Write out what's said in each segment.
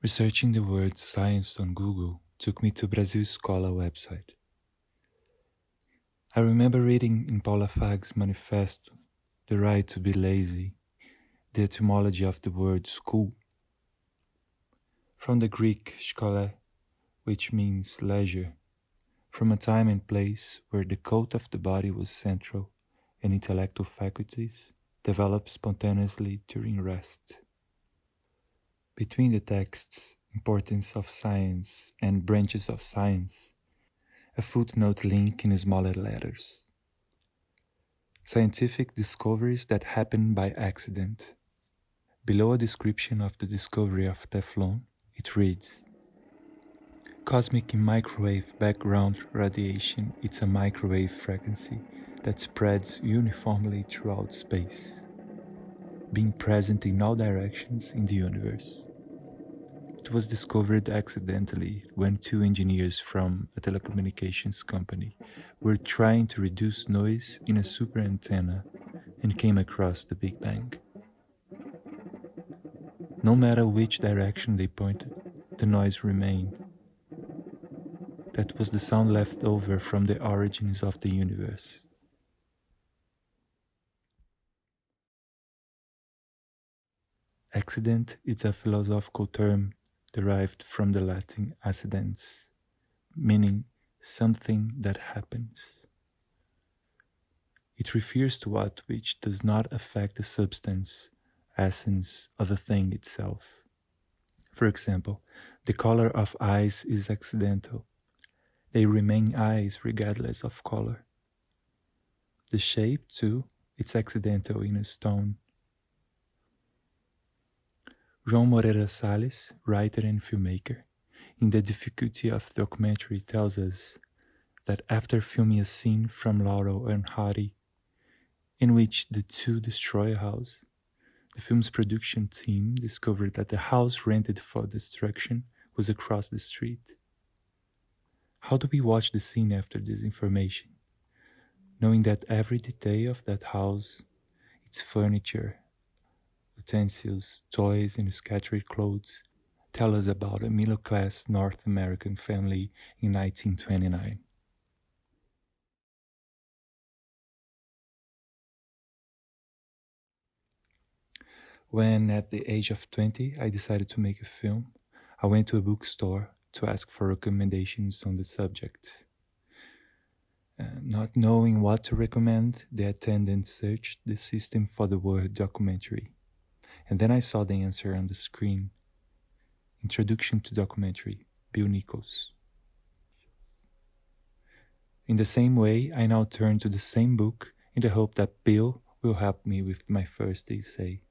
Researching the word science on Google took me to Brasil Escola website. I remember reading in Paula Fag's Manifesto, The Right to be Lazy, the etymology of the word school. From the Greek skole, which means leisure, from a time and place where the cult of the body was central and intellectual faculties developed spontaneously during rest. Between the texts, importance of science and branches of science, a footnote link in smaller letters. Scientific discoveries that happen by accident. Below a description of the discovery of Teflon, it reads, Cosmic microwave background radiation is a microwave frequency that spreads uniformly throughout space, being present in all directions in the universe. It was discovered accidentally when two engineers from a telecommunications company were trying to reduce noise in a super antenna and came across the Big Bang. No matter which direction they pointed, the noise remained. That was the sound left over from the origins of the universe. Accident is a philosophical term derived from the Latin accidens, meaning something that happens. It refers to what which does not affect the substance, essence of the thing itself. For example, the color of eyes is accidental. They remain eyes regardless of color. The shape, too, it's accidental in a stone. João Moreira Salles, writer and filmmaker, in The Difficulty of Documentary tells us that after filming a scene from Laurel and Hardy, in which the two destroy a house, the film's production team discovered that the house rented for destruction was across the street. How do we watch the scene after this information, knowing that every detail of that house, its furniture, utensils, toys, and scattered clothes, tell us about a middle-class North American family in 1929. When at the age of 20 I decided to make a film, I went to a bookstore to ask for recommendations on the subject. Not knowing what to recommend, the attendant searched the system for the word documentary. And then I saw the answer on the screen. Introduction to Documentary, Bill Nichols. In the same way, I now turn to the same book in the hope that Bill will help me with my first essay.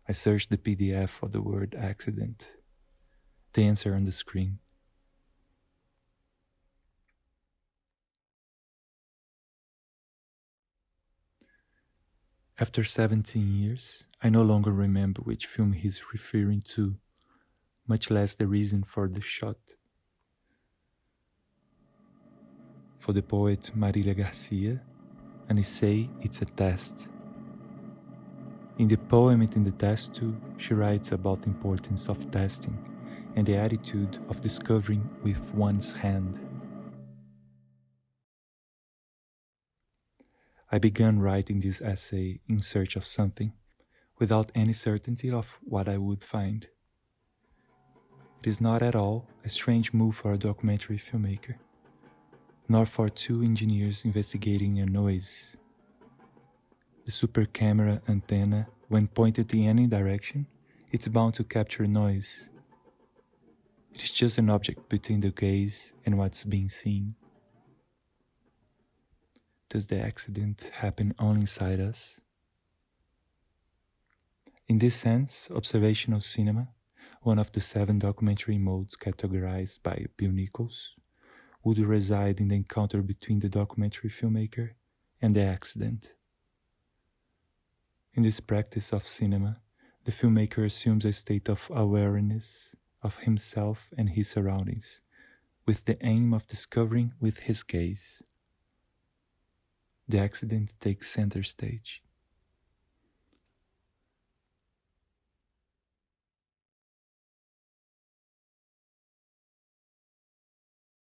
I searched the PDF for the word accident. The answer on the screen. After 17 years, I no longer remember which film he's referring to, much less the reason for the shot. For the poet Marília Garcia, an essay it's a test. In the poem and in the test too, she writes about the importance of testing and the attitude of discovering with one's hand. I began writing this essay in search of something, without any certainty of what I would find. It is not at all a strange move for a documentary filmmaker, nor for two engineers investigating a noise. The super camera antenna, when pointed in any direction, it's bound to capture noise. It is just an object between the gaze and what's being seen. Does the accident happen only inside us? In this sense, observational cinema, one of the 7 documentary modes categorized by Bill Nichols, would reside in the encounter between the documentary filmmaker and the accident. In this practice of cinema, the filmmaker assumes a state of awareness of himself and his surroundings, with the aim of discovering with his gaze. The accident takes center stage.